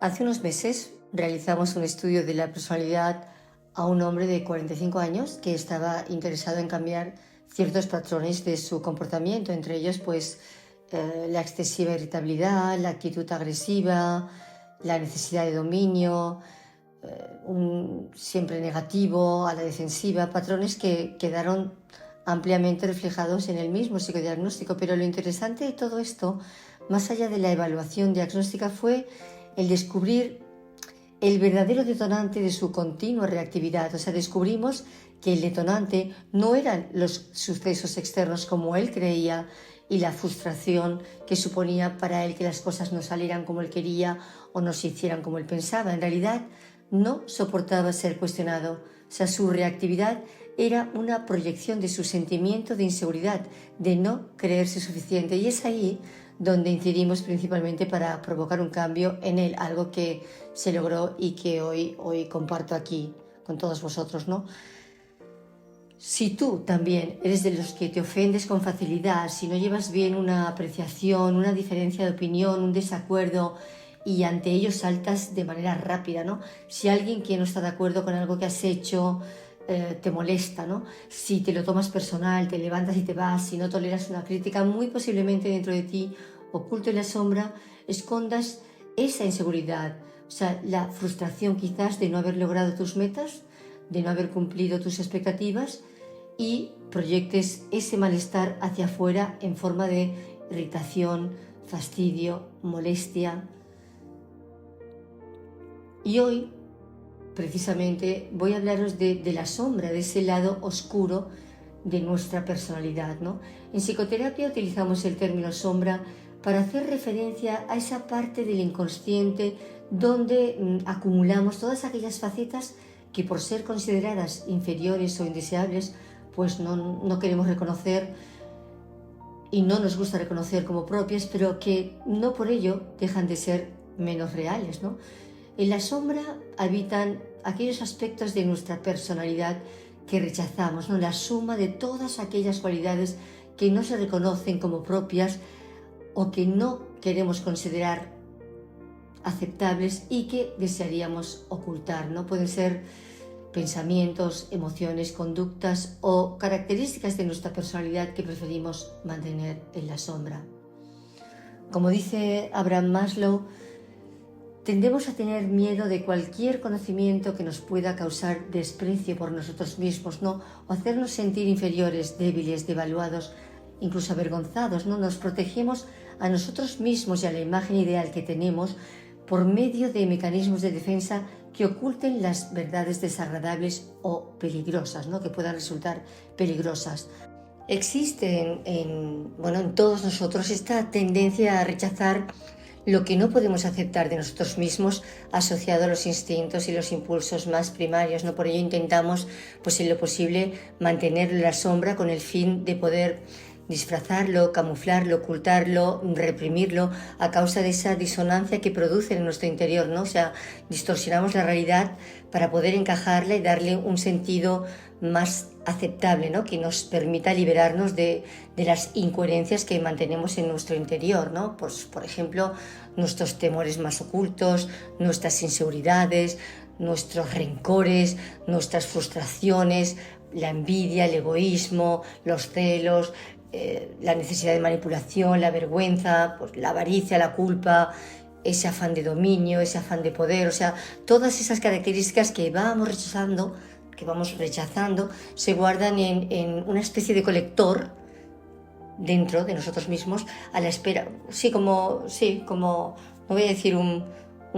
Hace unos meses realizamos un estudio de la personalidad a un hombre de 45 años que estaba interesado en cambiar ciertos patrones de su comportamiento, entre ellos la excesiva irritabilidad, la actitud agresiva, la necesidad de dominio, siempre negativo, a la defensiva, patrones que quedaron ampliamente reflejados en el mismo psicodiagnóstico. Pero lo interesante de todo esto, más allá de la evaluación diagnóstica, fue el descubrir el verdadero detonante de su continua reactividad. O sea, descubrimos que el detonante no eran los sucesos externos como él creía y la frustración que suponía para él que las cosas no salieran como él quería o no se hicieran como él pensaba. En realidad, no soportaba ser cuestionado. O sea, su reactividad era una proyección de su sentimiento de inseguridad, de no creerse suficiente. Y es ahí donde incidimos principalmente para provocar un cambio en él, algo que se logró y que hoy comparto aquí con todos vosotros, ¿no? Si tú también eres de los que te ofendes con facilidad, si no llevas bien una apreciación, una diferencia de opinión, un desacuerdo y ante ello saltas de manera rápida, ¿no? Si alguien que no está de acuerdo con algo que has hecho te molesta, ¿no? Si te lo tomas personal, te levantas y te vas, si no toleras una crítica, muy posiblemente dentro de ti, oculto en la sombra, escondas esa inseguridad, o sea, la frustración quizás de no haber logrado tus metas, de no haber cumplido tus expectativas y proyectes ese malestar hacia afuera en forma de irritación, fastidio, molestia. Y hoy, precisamente, voy a hablaros de la sombra, de ese lado oscuro de nuestra personalidad, ¿no? En psicoterapia utilizamos el término sombra para hacer referencia a esa parte del inconsciente donde acumulamos todas aquellas facetas que por ser consideradas inferiores o indeseables, pues no queremos reconocer y no nos gusta reconocer como propias, pero que no por ello dejan de ser menos reales, ¿no? En la sombra habitan aquellos aspectos de nuestra personalidad que rechazamos, ¿no? La suma de todas aquellas cualidades que no se reconocen como propias o que no queremos considerar aceptables y que desearíamos ocultar, ¿no? Pueden ser pensamientos, emociones, conductas o características de nuestra personalidad que preferimos mantener en la sombra. Como dice Abraham Maslow, tendemos a tener miedo de cualquier conocimiento que nos pueda causar desprecio por nosotros mismos, ¿no? O hacernos sentir inferiores, débiles, devaluados, incluso avergonzados, ¿no? Nos protegemos a nosotros mismos y a la imagen ideal que tenemos por medio de mecanismos de defensa que oculten las verdades desagradables o peligrosas, ¿no? Que puedan resultar peligrosas. Existe en todos nosotros esta tendencia a rechazar lo que no podemos aceptar de nosotros mismos asociado a los instintos y los impulsos más primarios, ¿no? Por ello intentamos, pues en lo posible, mantenerlo en la sombra con el fin de poder disfrazarlo, camuflarlo, ocultarlo, reprimirlo a causa de esa disonancia que produce en nuestro interior, ¿no? O sea, distorsionamos la realidad para poder encajarla y darle un sentido más aceptable, ¿no? Que nos permita liberarnos de las incoherencias que mantenemos en nuestro interior, ¿no? Pues, por ejemplo, nuestros temores más ocultos, nuestras inseguridades, nuestros rencores, nuestras frustraciones, la envidia, el egoísmo, los celos, la necesidad de manipulación, la vergüenza, pues, la avaricia, la culpa, ese afán de dominio, ese afán de poder, o sea, todas esas características que vamos rechazando, se guardan en una especie de colector dentro de nosotros mismos a la espera, como, no voy a decir un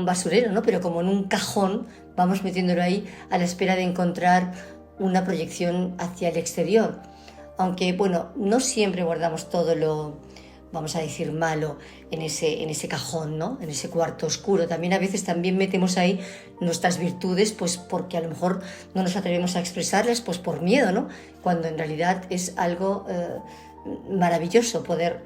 basurero, ¿no? Pero como en un cajón vamos metiéndolo ahí a la espera de encontrar una proyección hacia el exterior. Aunque, bueno, no siempre guardamos todo lo, vamos a decir, malo en ese cajón, ¿no? En ese cuarto oscuro. También a veces metemos ahí nuestras virtudes, pues porque a lo mejor no nos atrevemos a expresarlas, pues por miedo, ¿no? Cuando en realidad es algo maravilloso poder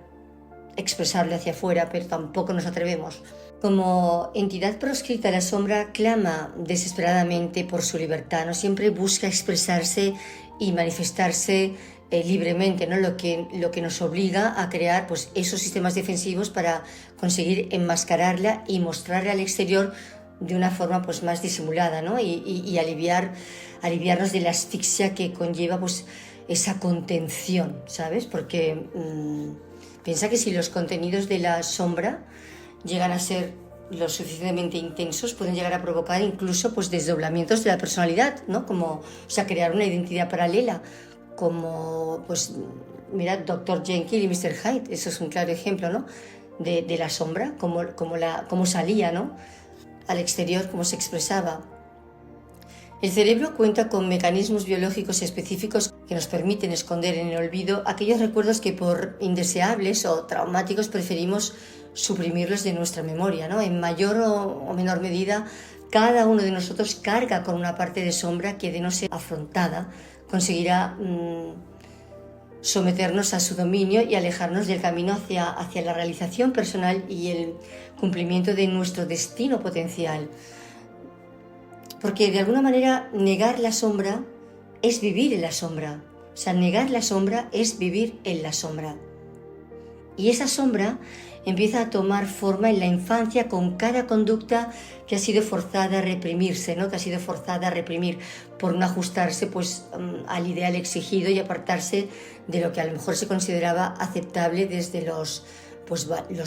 expresarlo hacia afuera, pero tampoco nos atrevemos. Como entidad proscrita, la sombra clama desesperadamente por su libertad, ¿no? Siempre busca expresarse y manifestarse libremente, ¿no? Lo que nos obliga a crear pues, esos sistemas defensivos para conseguir enmascararla y mostrarla al exterior de una forma pues, más disimulada, ¿no? y aliviarnos de la asfixia que conlleva pues, esa contención, ¿sabes? Porque piensa que si los contenidos de la sombra llegan a ser lo suficientemente intensos, pueden llegar a provocar incluso pues, desdoblamientos de la personalidad, ¿no? Como, o sea, crear una identidad paralela, como, pues, mira, Dr. Jekyll y Mr. Hyde, eso es un claro ejemplo, ¿no? De la sombra, cómo salía, ¿no? Al exterior, cómo se expresaba. El cerebro cuenta con mecanismos biológicos específicos que nos permiten esconder en el olvido aquellos recuerdos que por indeseables o traumáticos preferimos suprimirlos de nuestra memoria, ¿no? En mayor o menor medida, cada uno de nosotros carga con una parte de sombra que, de no ser afrontada, conseguirá someternos a su dominio y alejarnos del camino hacia la realización personal y el cumplimiento de nuestro destino potencial. Porque de alguna manera negar la sombra es vivir en la sombra. O sea, negar la sombra es vivir en la sombra. Y esa sombra empieza a tomar forma en la infancia con cada conducta que ha sido forzada a reprimirse, ¿no? Que ha sido forzada a reprimir por no ajustarse pues, al ideal exigido y apartarse de lo que a lo mejor se consideraba aceptable desde los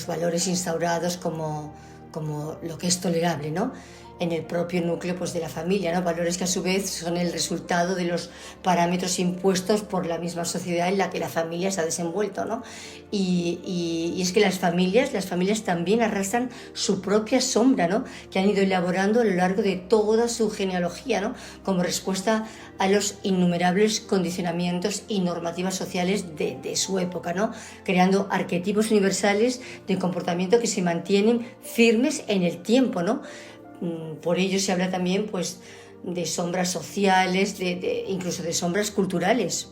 valores instaurados como lo que es tolerable, ¿no? En el propio núcleo pues, de la familia, ¿no? Valores que a su vez son el resultado de los parámetros impuestos por la misma sociedad en la que la familia se ha desenvuelto, ¿no? Y es que las familias también arrastran su propia sombra, ¿no? Que han ido elaborando a lo largo de toda su genealogía, ¿no? Como respuesta a los innumerables condicionamientos y normativas sociales de su época, ¿no? Creando arquetipos universales de comportamiento que se mantienen firmes en el tiempo, ¿no? Por ello se habla también pues, de sombras sociales, incluso de sombras culturales.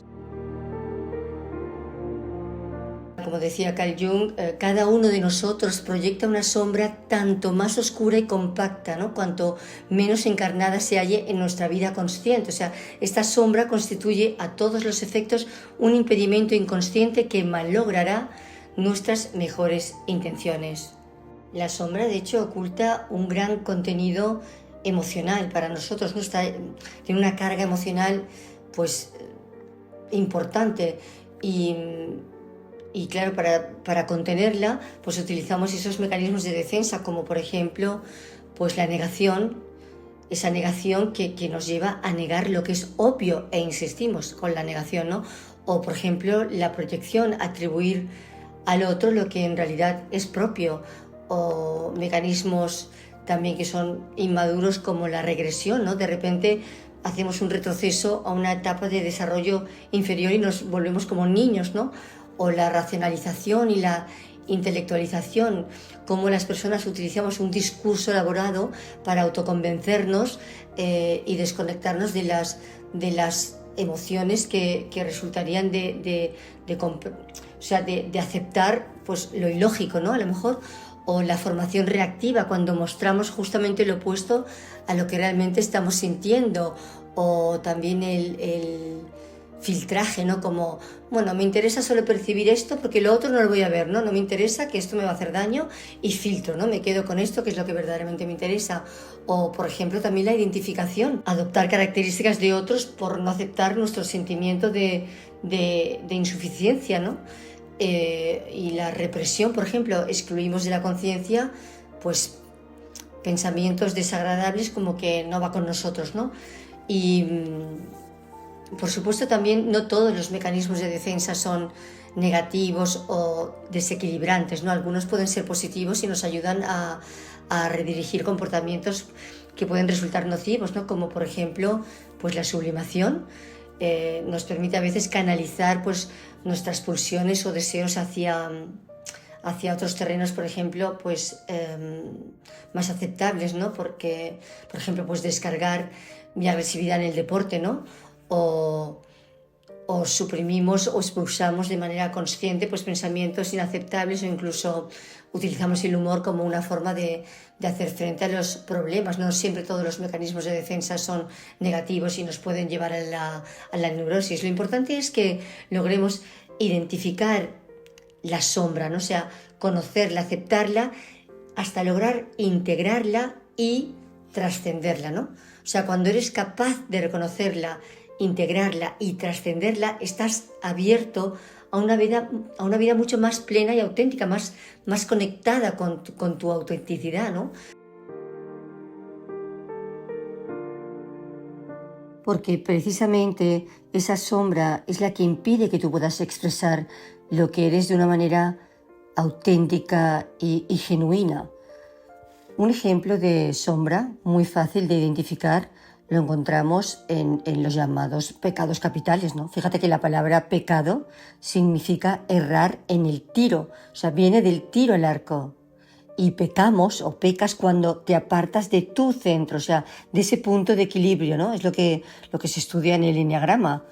Como decía Carl Jung, cada uno de nosotros proyecta una sombra tanto más oscura y compacta, ¿no? Cuanto menos encarnada se halle en nuestra vida consciente. O sea, esta sombra constituye a todos los efectos un impedimento inconsciente que malogrará nuestras mejores intenciones. La sombra, de hecho, oculta un gran contenido emocional para nosotros, ¿no? Tiene una carga emocional pues, importante y claro, para contenerla pues, utilizamos esos mecanismos de defensa, como por ejemplo pues, la negación, esa negación que nos lleva a negar lo que es obvio e insistimos con la negación, ¿no? O por ejemplo la proyección, atribuir al otro lo que en realidad es propio, o mecanismos también que son inmaduros como la regresión, ¿no? De repente hacemos un retroceso a una etapa de desarrollo inferior y nos volvemos como niños, ¿no? O la racionalización y la intelectualización, cómo las personas utilizamos un discurso elaborado para autoconvencernos y desconectarnos de las emociones que resultarían de aceptar pues, lo ilógico, ¿no? A lo mejor, o la formación reactiva, cuando mostramos justamente lo opuesto a lo que realmente estamos sintiendo, o también el filtraje, ¿no? Como, bueno, me interesa solo percibir esto porque lo otro no lo voy a ver, ¿no? No me interesa, que esto me va a hacer daño, y filtro, ¿no? Me quedo con esto, que es lo que verdaderamente me interesa. O, por ejemplo, también la identificación, adoptar características de otros por no aceptar nuestro sentimiento de insuficiencia, ¿no? Y la represión, por ejemplo, excluimos de la conciencia pues pensamientos desagradables como que no va con nosotros, ¿no? Y por supuesto también no todos los mecanismos de defensa son negativos o desequilibrantes, ¿no? Algunos pueden ser positivos y nos ayudan a redirigir comportamientos que pueden resultar nocivos, ¿no? Como por ejemplo pues la sublimación. Nos permite a veces canalizar pues, nuestras pulsiones o deseos hacia otros terrenos, por ejemplo, pues, más aceptables, ¿no? Porque, por ejemplo, pues descargar mi agresividad en el deporte, ¿no? O o suprimimos o expulsamos de manera consciente pues, pensamientos inaceptables o incluso utilizamos el humor como una forma de hacer frente a los problemas. No siempre todos los mecanismos de defensa son negativos y nos pueden llevar a la neurosis. Lo importante es que logremos identificar la sombra, ¿no? O sea, conocerla, aceptarla, hasta lograr integrarla y trascenderla, ¿no? O sea, cuando eres capaz de reconocerla, integrarla y trascenderla, estás abierto a una vida mucho más plena y auténtica, más conectada con tu autenticidad, ¿no? Porque precisamente esa sombra es la que impide que tú puedas expresar lo que eres de una manera auténtica y genuina. Un ejemplo de sombra muy fácil de identificar lo encontramos en los llamados pecados capitales, ¿no? Fíjate que la palabra pecado significa errar en el tiro, o sea, viene del tiro al arco. Y pecamos o pecas cuando te apartas de tu centro, o sea, de ese punto de equilibrio, ¿no? Es lo que se estudia en el eneagrama.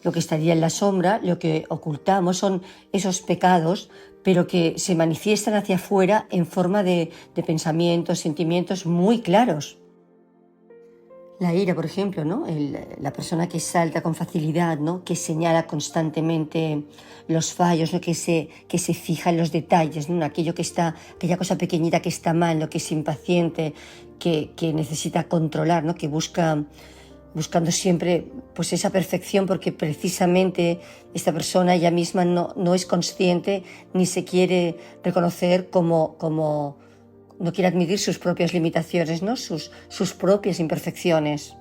Lo que estaría en la sombra, lo que ocultamos son esos pecados, pero que se manifiestan hacia afuera en forma de pensamientos, sentimientos muy claros. La ira, por ejemplo, ¿no? La persona que salta con facilidad, ¿no? Que señala constantemente los fallos, ¿no? que se fija en los detalles, ¿no? Aquella cosa pequeñita que está mal, ¿no? Que es impaciente, que necesita controlar, ¿no? Que buscando siempre pues esa perfección, porque precisamente esta persona ella misma no es consciente ni se quiere reconocer como no quiere admitir sus propias limitaciones, ¿no? sus propias imperfecciones.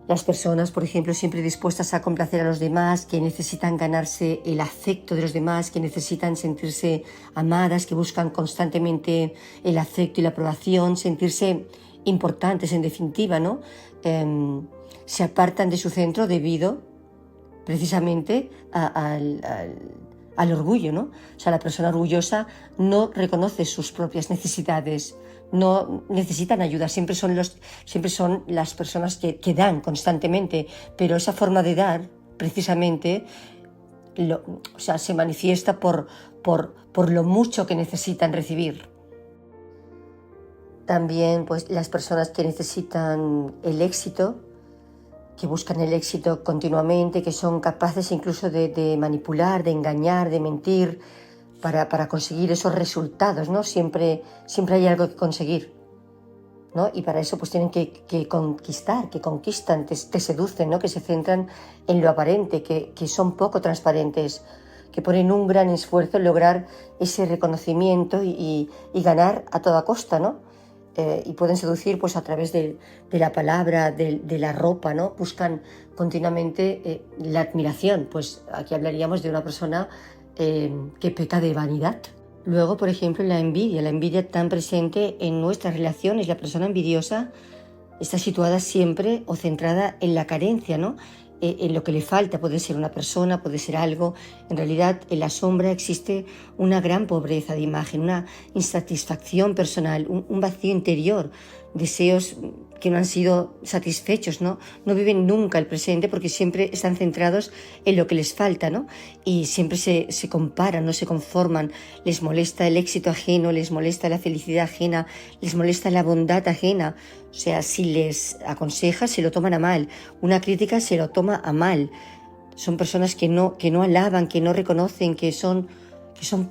Las personas, por ejemplo, siempre dispuestas a complacer a los demás, que necesitan ganarse el afecto de los demás, que necesitan sentirse amadas, que buscan constantemente el afecto y la aprobación, sentirse importantes en definitiva, ¿no? Se apartan de su centro debido precisamente al orgullo, ¿no? O sea, la persona orgullosa no reconoce sus propias necesidades, no necesitan ayuda, siempre son las personas que dan constantemente, pero esa forma de dar precisamente se manifiesta por lo mucho que necesitan recibir. También pues, las personas que necesitan el éxito, que buscan el éxito continuamente, que son capaces incluso de manipular, de engañar, de mentir para conseguir esos resultados, ¿no? Siempre hay algo que conseguir, ¿no? Y para eso pues tienen que conquistar, que conquistan, te seducen, ¿no? Que se centran en lo aparente, que son poco transparentes, que ponen un gran esfuerzo en lograr ese reconocimiento y ganar a toda costa, ¿no? Y pueden seducir pues a través de la palabra, de la ropa, ¿no? Buscan continuamente la admiración. Pues aquí hablaríamos de una persona que peca de vanidad. Luego, por ejemplo, la envidia tan presente en nuestras relaciones. La persona envidiosa está situada siempre o centrada en la carencia, ¿no? En lo que le falta. Puede ser una persona, puede ser algo. En realidad, en la sombra existe una gran pobreza de imagen, una insatisfacción personal, un vacío interior, deseos que no han sido satisfechos, ¿no? No viven nunca el presente porque siempre están centrados en lo que les falta, ¿no? Y siempre se comparan, no se conforman, les molesta el éxito ajeno, les molesta la felicidad ajena, les molesta la bondad ajena. O sea, si les aconseja, se lo toman a mal. Una crítica se lo toma a mal. Son personas que no alaban, que no reconocen, que son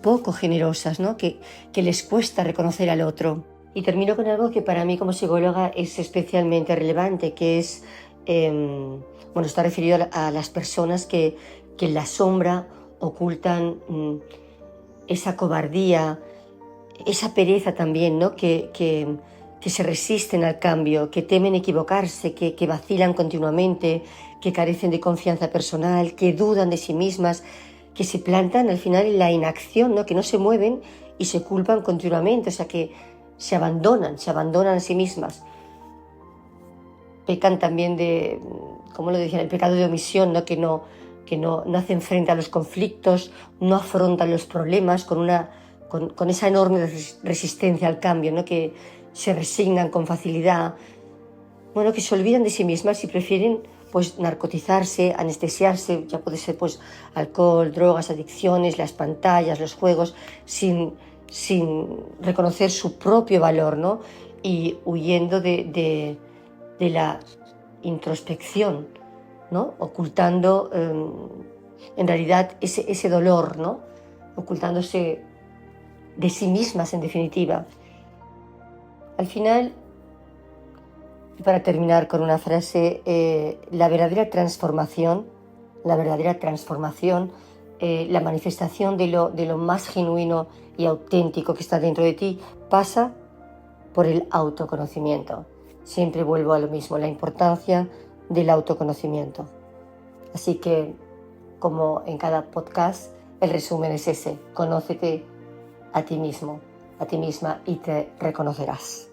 poco generosas, ¿no? Que les cuesta reconocer al otro. Y termino con algo que para mí como psicóloga es especialmente relevante, que es, está referido a las personas que en la sombra ocultan esa cobardía, esa pereza también, ¿no? Que se resisten al cambio, que temen equivocarse, que vacilan continuamente, que carecen de confianza personal, que dudan de sí mismas, que se plantan al final en la inacción, ¿no? Que no se mueven y se culpan continuamente, o sea que se abandonan a sí mismas. Pecan también de, como lo decían, el pecado de omisión, ¿no? Que no hacen frente a los conflictos, no afrontan los problemas con esa enorme resistencia al cambio, ¿no? Que se resignan con facilidad, que se olvidan de sí mismas y prefieren pues narcotizarse, anestesiarse, ya puede ser pues alcohol, drogas, adicciones, las pantallas, los juegos, sin reconocer su propio valor, ¿no? Y huyendo de la introspección, ¿no? Ocultando en realidad ese dolor, ¿no? Ocultándose de sí mismas, en definitiva. Al final, para terminar con una frase, la verdadera transformación, la manifestación de lo más genuino y auténtico que está dentro de ti, pasa por el autoconocimiento. Siempre vuelvo a lo mismo, la importancia del autoconocimiento. Así que, como en cada podcast, el resumen es ese: conócete a ti mismo, a ti misma, y te reconocerás.